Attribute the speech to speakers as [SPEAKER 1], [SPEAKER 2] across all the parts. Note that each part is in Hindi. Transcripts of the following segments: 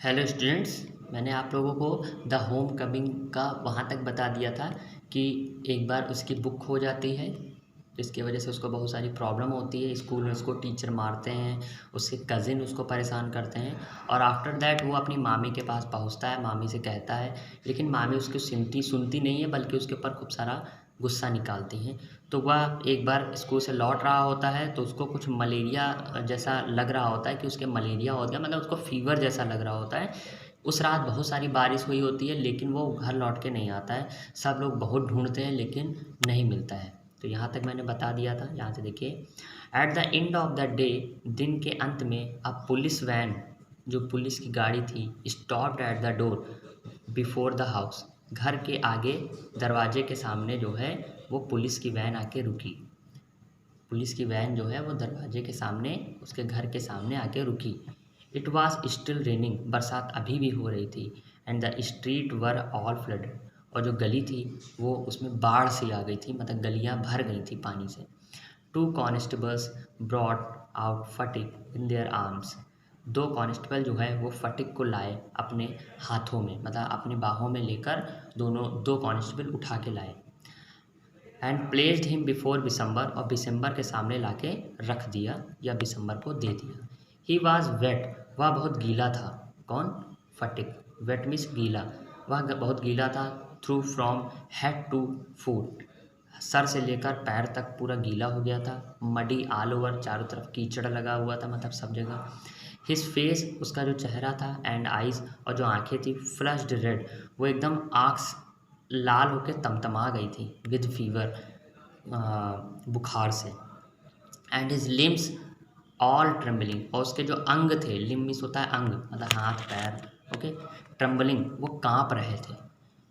[SPEAKER 1] Hello students. मैंने आप लोगों को द होम कमिंग का वहाँ तक बता दिया था कि एक बार उसकी बुक खो जाती है, जिसकी वजह से उसको बहुत सारी प्रॉब्लम होती है। स्कूल में उसको टीचर मारते हैं, उसके कज़िन उसको परेशान करते हैं और आफ्टर दैट वो अपनी मामी के पास पहुँचता है, मामी से कहता है, लेकिन मामी उसकी सुनती नहीं है, बल्कि उसके ऊपर खूब सारा गुस्सा निकालती हैं। तो वह एक बार स्कूल से लौट रहा होता है तो उसको कुछ मलेरिया जैसा लग रहा होता है कि उसके मलेरिया हो गया, मतलब उसको फ़ीवर जैसा लग रहा होता है। उस रात बहुत सारी बारिश हुई होती है, लेकिन वो घर लौट के नहीं आता है। सब लोग बहुत ढूंढते हैं लेकिन नहीं मिलता है। तो यहाँ तक मैंने बता दिया था। यहाँ से देखिए, at the end of the day, दिन के अंत में अ पुलिस वैन, जो पुलिस की गाड़ी थी, stopped at the door before the house. घर के आगे दरवाजे के सामने जो है वो पुलिस की वैन आके रुकी। पुलिस की वैन जो है वो दरवाजे के सामने, उसके घर के सामने आके रुकी। इट वॉज स्टिल रेनिंग, बरसात अभी भी हो रही थी। And the street were all flooded, और जो गली थी वो उसमें बाढ़ सी आ गई थी, मतलब गलियां भर गई थी पानी से। Two constables brought out Phatik in their arms. दो कांस्टेबल जो है वो फटिक को लाए अपने हाथों में, मतलब अपनी बाहों में लेकर दो कांस्टेबल उठा के लाए। एंड प्लेस्ड हिम बिफोर बिसम्बर, और बिसम्बर के सामने लाके रख दिया या बिसम्बर को दे दिया। ही वॉज वेट, वह बहुत गीला था। कौन? फटिक। वेट मीन्स गीला। वह बहुत गीला था। Through from head to foot, सर से लेकर पैर तक पूरा गीला हो गया था। मडी ऑल ओवर, चारों तरफ कीचड़ लगा हुआ था, मतलब सब जगह। हिज फेस, उसका जो चेहरा था, एंड आइज, और जो आंखें थी, फ्लश्ड रेड, वो एकदम आँख लाल होकर तमतमा गई थी विद फीवर, बुखार से। And his limbs all trembling, और उसके जो अंग थे, लिम्स होता है अंग, मतलब हाथ पैर, ओके, ट्रेम्बलिंग, वो कांप रहे थे।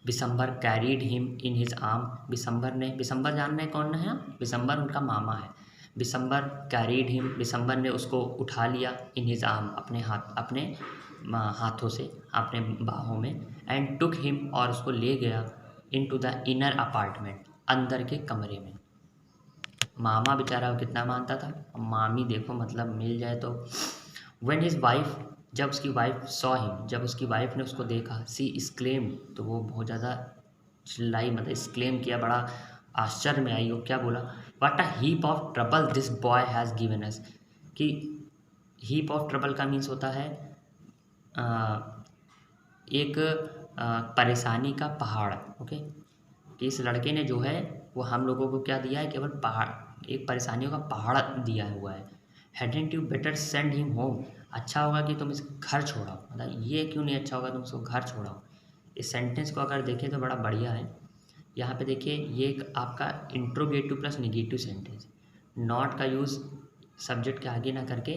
[SPEAKER 1] Bishambar carried him in his arm, Bishambar जान रहे कौन है? बिसम्बर उनका मामा है। बिसम्बर कैरीड हिम, बिसम्बर ने उसको उठा लिया, इन हिज आर्म, अपने हाथों से, अपने बाहों में। एंड टुक हिम, और उसको ले गया इनटू द इनर अपार्टमेंट, अंदर के कमरे में। मामा बेचारा कितना मानता था, मामी देखो मतलब मिल जाए तो। व्हेन हिज वाइफ, जब उसकी वाइफ सॉ हिम, जब उसकी वाइफ ने उसको देखा, सी एक्सक्लेम, तो वो बहुत ज़्यादा चिल्लाई, मतलब एक्सक्लेम किया, बड़ा आश्चर्य में आई। वो क्या बोला? What a heap of trouble this boy has given us. कि हीप ऑफ ट्रबल का मीन्स होता है अ, एक परेशानी का पहाड़, ओके। कि इस लड़के ने जो है वो हम लोगों को क्या दिया है? केवल पहाड़, एक परेशानियों का पहाड़ दिया हुआ है। Hadn't you better send him home, अच्छा होगा कि तुम इस घर छोड़ाओ, मतलब ये क्यों नहीं अच्छा होगा तुम इसको घर छोड़ाओ। इस सेंटेंस को अगर देखें तो बड़ा बढ़िया है। यहाँ पे देखिए, ये एक आपका interrogative plus negative sentence. Not का यूज़ सब्जेक्ट के आगे ना करके,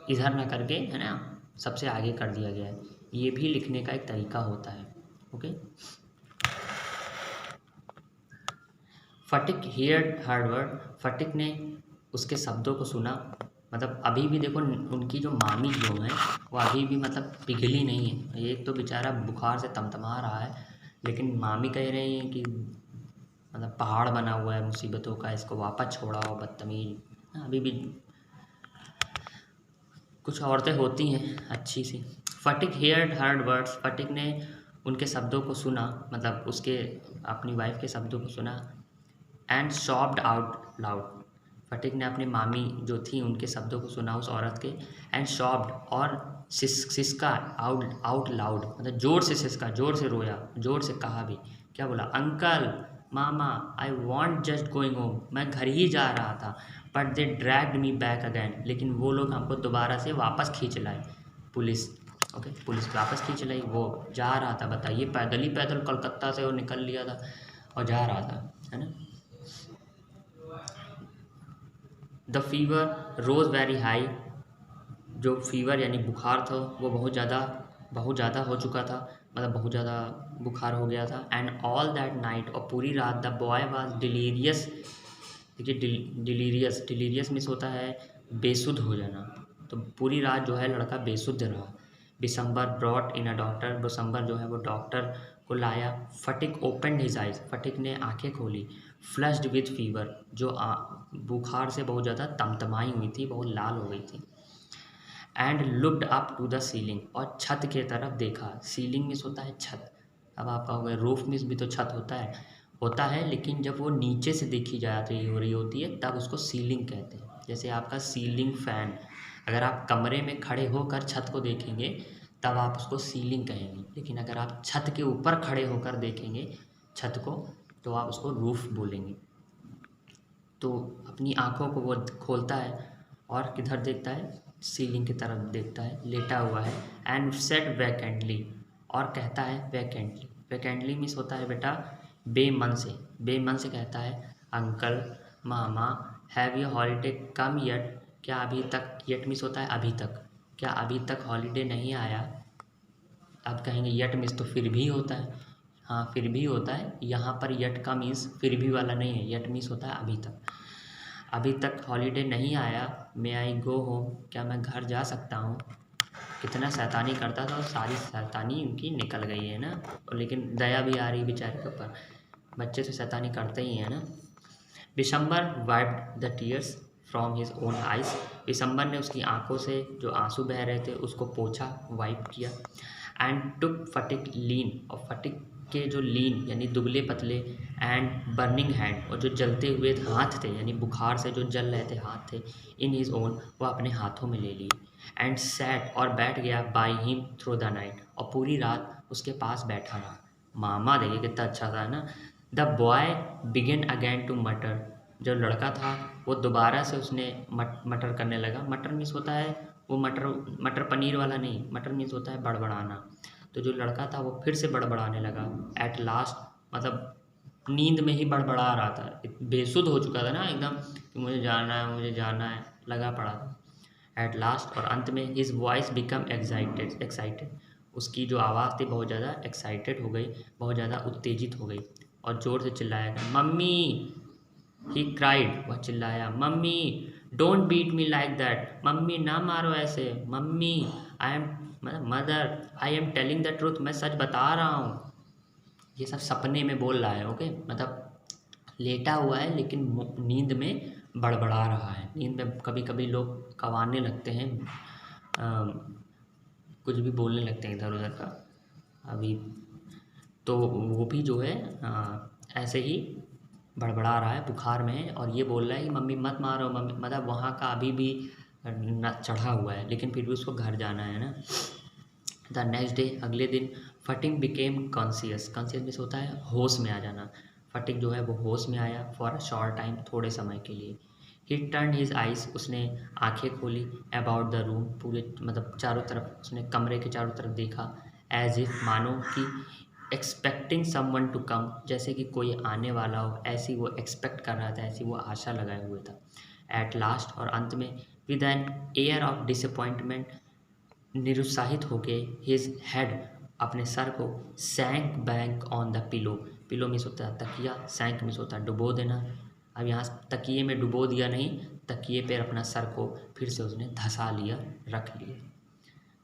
[SPEAKER 1] इधर ना करके, है ना, सबसे आगे कर दिया गया है। ये भी लिखने का एक तरीका होता है, ओके। फटिक हियर्ड हर वर्ड, फटिक ने उसके शब्दों को सुना। मतलब अभी भी देखो, उनकी जो मामी जो है वो अभी भी मतलब पिघली नहीं है। एक तो बेचारा बुखार से तमतमा रहा है, लेकिन मामी कह रही हैं कि मतलब पहाड़ बना हुआ है मुसीबतों का, इसको वापस छोड़ाओ बदतमीज। अभी भी कुछ औरतें होती हैं अच्छी सी। फटिक हेयर्ड हर्ड वर्ड्स, फटिक ने उनके शब्दों को सुना, मतलब उसके अपनी वाइफ के शब्दों को सुना। एंड सॉब्ड आउट लाउड, फटिक ने अपनी मामी जो थी उनके शब्दों को सुना, उस औरत के। एंड सॉब्ड, और सिसका, आउट आउट लाउड, मतलब जोर से सिसका, जोर से रोया, जोर से कहा भी। क्या बोला? Uncle, mama, I want just going home, मैं घर ही जा रहा था। But they dragged me back again, लेकिन वो लोग हमको दोबारा से वापस खींच लाए, पुलिस, ओके, पुलिस वापस खींच लाई। वो जा रहा था, बताइए, पैदल ही पैदल कलकत्ता से वो निकल लिया था और जा रहा था, है ना। The fever rose very high, जो फीवर यानी बुखार था वो बहुत ज़्यादा हो चुका था, मतलब बहुत ज़्यादा बुखार हो गया था। एंड ऑल दैट नाइट, और पूरी रात, द बॉय वाज डिलीरियस। देखिए, डिलीरियस, डिलीरियस मीन्स होता है बेसुध हो जाना। तो पूरी रात जो है लड़का बेसुध रहा। दिसंबर ब्रॉट इन अ डॉक्टर, दिसंबर जो है वो डॉक्टर को लाया। फटिक ओपन हिज आइज, फटिक ने आंखें खोली। फ्लश्ड विथ फीवर, जो बुखार से बहुत ज़्यादा तमतमाई हुई थी, बहुत लाल हो गई थी। And looked up to the ceiling, और छत के तरफ देखा। सीलिंग मीन्स होता है छत। अब आप कहोगे रूफ मीन्स भी तो छत होता है, लेकिन जब वो नीचे से देखी जा रही हो रही होती है तब उसको सीलिंग कहते हैं। जैसे आपका सीलिंग फ़ैन, अगर आप कमरे में खड़े होकर छत को देखेंगे तब आप उसको सीलिंग कहेंगे, लेकिन अगर आप छत के ऊपर खड़े होकर देखेंगे छत को तो आप उसको रूफ बोलेंगे। तो अपनी आँखों को वो खोलता है और किधर देखता है, सीलिंग की तरफ देखता है, लेटा हुआ है। एंड सेड वैकेंटली, और कहता है वैकेंटली। वैकेंटली मीन्स होता है बेटा बेमन से। बेमन से कहता है uncle, mama, have you holiday come yet, क्या अभी तक, येट मीन्स होता है अभी तक, क्या अभी तक हॉलीडे नहीं आया। आप कहेंगे येट मीन्स तो फिर भी होता है, हाँ फिर भी होता है। यहाँ पर येट का मीन्स फिर भी वाला नहीं है, येट मीन्स होता है अभी तक। अभी तक हॉलीडे नहीं आया, मे आई गो होम, क्या मैं घर जा सकता हूँ। कितना शैतानी करता था और सारी शैतानी उनकी निकल गई है ना, और लेकिन दया भी आ रही बेचारे के ऊपर, बच्चे तो शैतानी करते ही हैं ना। Bishambar wiped the tears from his own eyes, Bishambar ने उसकी आंखों से जो आंसू बह रहे थे उसको पोंछा, वाइप किया। एंड टुक फटिक लीन, और फटिक के जो लीन यानी दुबले पतले, एंड बर्निंग हैंड, और जो जलते हुए हाथ थे यानी बुखार से जो जल रहे थे हाथ थे, इन हिज ओन, वो अपने हाथों में ले लिए। एंड सैट, और बैठ गया, by him through the night, और पूरी रात उसके पास बैठा रहा। मामा देखिए कितना अच्छा था ना। The boy began again to mutter, जो लड़का था वो दोबारा से उसने मटर करने लगा। मटर मीन्स होता है वो मटर मटर पनीर वाला नहीं, मटर मीन्स होता है बड़बड़ाना। तो जो लड़का था वो फिर से बड़बड़ाने लगा। एट लास्ट मतलब नींद में ही बड़बड़ा रहा था, बेसुध हो चुका था ना एकदम कि मुझे जाना है मुझे जाना है, लगा पड़ा था। एट लास्ट, और अंत में, हिज वॉइस बिकम एक्साइटेड, उसकी जो आवाज़ थी बहुत ज़्यादा एक्साइटेड हो गई, बहुत ज़्यादा उत्तेजित हो गई, और ज़ोर से चिल्लाया गया, मम्मी। ही क्राइड, वह चिल्लाया, mummy don't beat me like that, mummy ना मारो ऐसे, mummy I am mother I am telling the truth, मैं सच बता रहा हूँ। ये सब सपने में बोल रहा है, ओके, मतलब लेटा हुआ है लेकिन नींद में बड़बड़ा रहा है। नींद में कभी कभी लोग कवाने लगते हैं, कुछ भी बोलने लगते हैं इधर उधर का। अभी तो वो भी जो है ऐसे ही बड़बड़ा रहा है, बुखार में है, और ये बोल रहा है कि मम्मी मत मारो, मम्मी, मतलब वहाँ का अभी भी न चढ़ा हुआ है, लेकिन फिर भी उसको घर जाना है ना। द नेक्स्ट डे, अगले दिन, फटिक बिकेम कॉन्शियस, कॉन्शियस मीन्स होता है होश में आ जाना। फटिक जो है वो होश में आया फॉर अ शॉर्ट टाइम, थोड़े समय के लिए। ही टर्न हिज आइज, उसने आंखें खोली, अबाउट द रूम, पूरे मतलब चारों तरफ, उसने कमरे के चारों तरफ देखा। एज इफ, मानो कि, एक्सपेक्टिंग समवन टू कम, जैसे कि कोई आने वाला हो, ऐसी वो एक्सपेक्ट कर रहा था, ऐसी वो आशा लगाए हुए था। एट लास्ट, और अंत में, with an air of disappointment, निरुत्साहित होके, हिज हेड, अपने सर को, sank back on the pillow, pillow means होता है तकिया, सैंक मीन्स होता है डुबो देना। अब यहाँ तकिए में डुबो दिया नहीं, तकिए पर अपना सर को फिर से उसने धंसा लिया, रख लिया।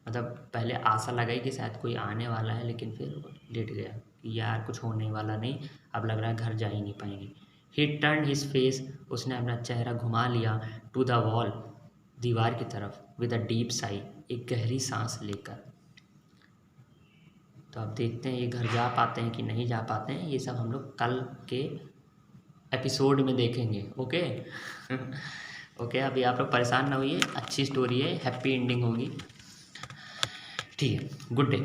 [SPEAKER 1] मतलब पहले आशा लगाई कि शायद कोई आने वाला है, लेकिन फिर लेट गया कि यार कुछ होने वाला नहीं, अब लग रहा है घर जा ही नहीं पाएंगे। ही टर्न हिज फेस, उसने अपना चेहरा घुमा लिया, टू द वॉल, दीवार की तरफ, विद अ डीप साई, एक गहरी सांस लेकर। तो अब देखते हैं ये घर जा पाते हैं कि नहीं जा पाते हैं, ये सब हम लोग कल के एपिसोड में देखेंगे, ओके। ओके, अभी आप लोग परेशान ना होइए, अच्छी स्टोरी है, हैप्पी एंडिंग होगी, ठीक है, गुड डे।